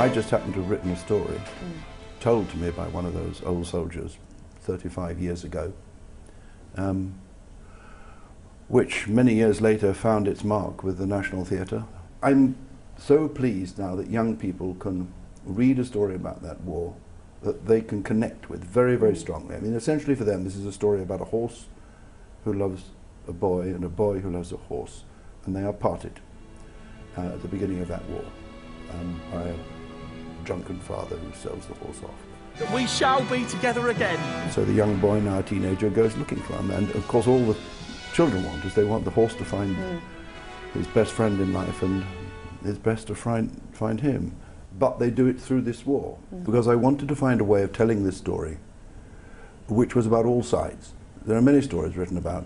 I just happened to have written a story told to me by one of those old soldiers 35 years ago, which many years later found its mark with the National Theatre. I'm so pleased now that young people can read a story about that war that they can connect with very, very strongly. I mean, essentially for them, this is a story about a horse who loves a boy and a boy who loves a horse, and they are parted at the beginning of that war by a drunken father who sells the horse off. That we shall be together again. So the young boy, now a teenager, goes looking for him, and of course all the children want is they want the horse to find his best friend in life, and it's best to find him. But they do it through this war, because I wanted to find a way of telling this story which was about all sides. There are many stories written about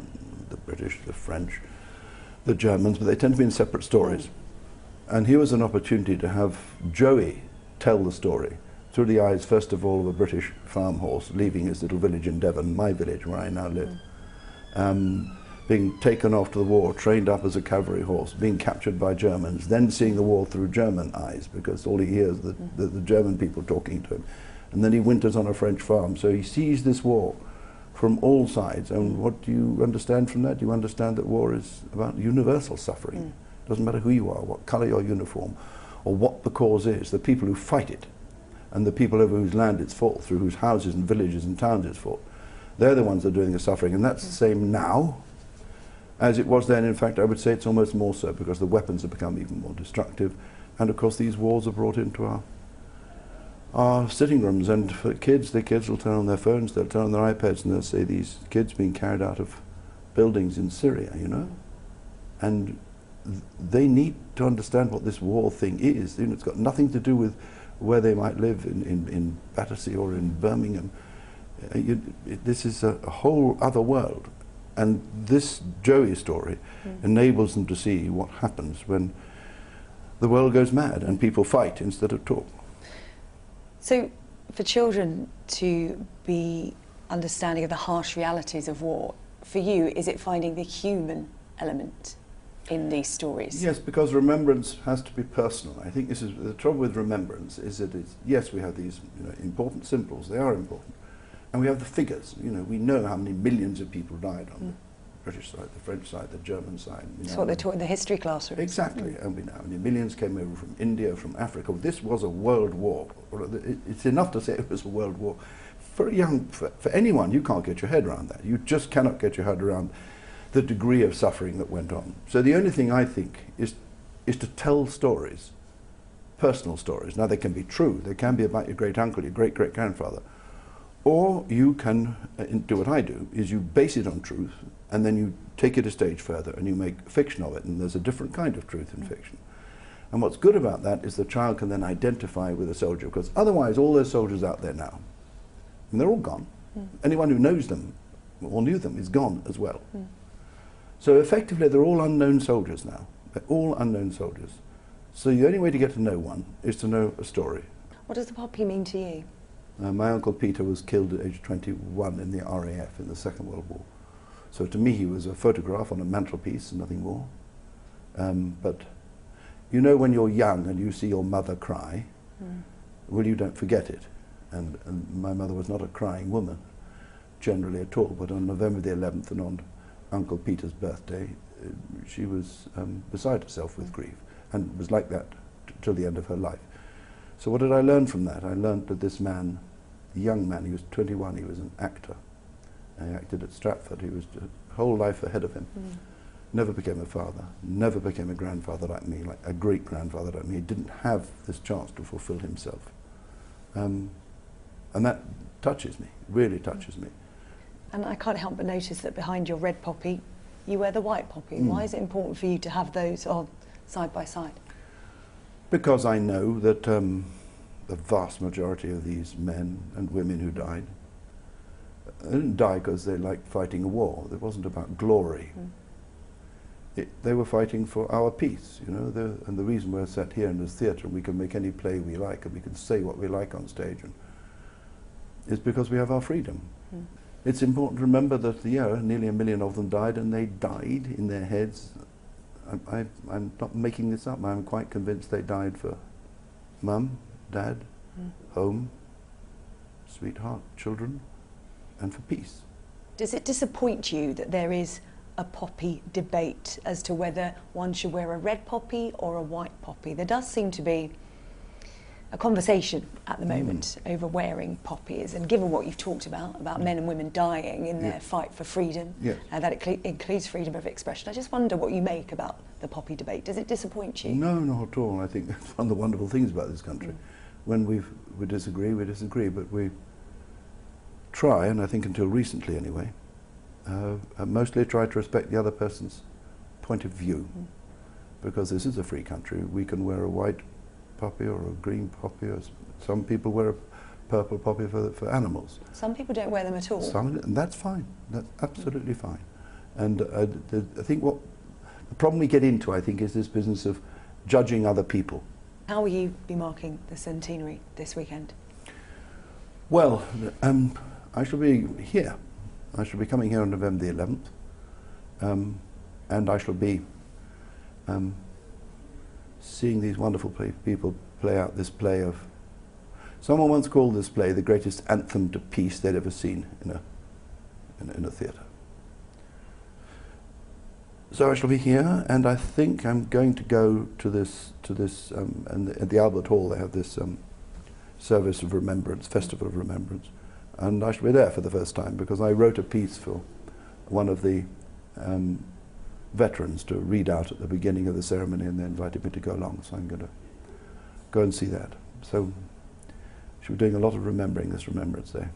the British, the French, the Germans, but they tend to be in separate stories. And here was an opportunity to have Joey tell the story through the eyes, first of all, of a British farm horse leaving his little village in Devon, my village where I now live, being taken off to the war, trained up as a cavalry horse, being captured by Germans, then seeing the war through German eyes, because all he hears is the German people talking to him. And then he winters on a French farm, so he sees this war from all sides. And what do you understand from that? You understand that war is about universal suffering. It doesn't matter who you are, what colour your uniform, or what the cause is. The people who fight it, and the people over whose land it's fought, through whose houses and villages and towns it's fought, they're the ones that are doing the suffering. And that's the same now as it was then. In fact, I would say it's almost more so, because the weapons have become even more destructive. And of course these wars are brought into our sitting rooms, and for kids, the kids will turn on their phones, they'll turn on their iPads, and they'll say these kids being carried out of buildings in Syria, you know? And they need to understand what this war thing is. You know, it's got nothing to do with where they might live in Battersea or in Birmingham. This is a whole other world. And this Joey story enables them to see what happens when the world goes mad and people fight instead of talk. So for children to be understanding of the harsh realities of war, for you, is it finding the human element in these stories? Yes, because remembrance has to be personal. I think this is the trouble with remembrance, is that it's, yes, we have these important symbols, they are important. And we have the figures. You know, we know how many millions of people died on the British side, the French side, the German side. That's what they taught in the history classroom. Exactly, and we know how many millions came over from India, from Africa. This was a world war. It's enough to say it was a world war. For anyone, you can't get your head around that. You just cannot get your head around the degree of suffering that went on. So the only thing I think is to tell stories, personal stories. Now they can be true. They can be about your great uncle, your great great grandfather. Or you can do what I do, is you base it on truth, and then you take it a stage further and you make fiction of it, and there's a different kind of truth in fiction. And what's good about that is the child can then identify with a soldier, because otherwise all those soldiers out there now, and they're all gone. Anyone who knows them or knew them is gone as well. So effectively they're all unknown soldiers now. They're all unknown soldiers. So the only way to get to know one is to know a story. What does the poppy mean to you? My uncle Peter was killed at age 21 in the RAF in the Second World War. So to me he was a photograph on a mantelpiece and nothing more. But you know, when you're young and you see your mother cry, well, you don't forget it. And my mother was not a crying woman generally at all, but on November the 11th and on Uncle Peter's birthday, she was beside herself with grief, and was like that till the end of her life. So what did I learn from that? I learned that this man, a young man, he was 21, he was an actor. He acted at Stratford, he was a whole life ahead of him. Never became a father, never became a grandfather like me, like a great-grandfather like me. He didn't have this chance to fulfill himself. And that touches me, really touches me. And I can't help but notice that behind your red poppy, you wear the white poppy. Why is it important for you to have those on side by side? Because I know that the vast majority of these men and women who died, they didn't die because they liked fighting a war. It wasn't about glory. They were fighting for our peace, you know, and the reason we're sat here in this theatre and we can make any play we like and we can say what we like on stage is because we have our freedom. It's important to remember that, nearly 1 million of them died, and they died in their heads. I'm not making this up. I'm quite convinced they died for Mum, dad, home, sweetheart, children, and for peace. Does it disappoint you that there is a poppy debate as to whether one should wear a red poppy or a white poppy? There does seem to be a conversation at the moment over wearing poppies, and given what you've talked about men and women dying in their fight for freedom, that includes freedom of expression, I just wonder what you make about the poppy debate. Does it disappoint you? No, not at all. I think that's one of the wonderful things about this country. When we disagree, but we try, and I think until recently anyway, mostly try to respect the other person's point of view, because this is a free country. We can wear a white poppy or a green poppy, or some people wear a purple poppy for animals. Some people don't wear them at all. And that's fine. That's absolutely fine. And I think what the problem we get into, I think, is this business of judging other people. How will you be marking the centenary this weekend? Well, I shall be here. I shall be coming here on November the 11th, and I shall be seeing these wonderful people play out this play of... Someone once called this play the greatest anthem to peace they'd ever seen in a theatre. So I shall be here, and I think I'm going to go to this and at the Albert Hall they have this service of remembrance, festival of remembrance, and I shall be there for the first time because I wrote a piece for one of the veterans to read out at the beginning of the ceremony, and they invited me to go along, so I'm going to go and see that. So she'll be doing a lot of remembering this Remembrance Day.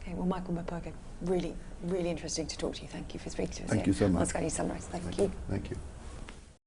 Okay, well, Michael Morpurgo, really, really interesting to talk to you. Thank you for speaking to us. Thank you so much. On Sky News Sunrise. Thank you. Thank you.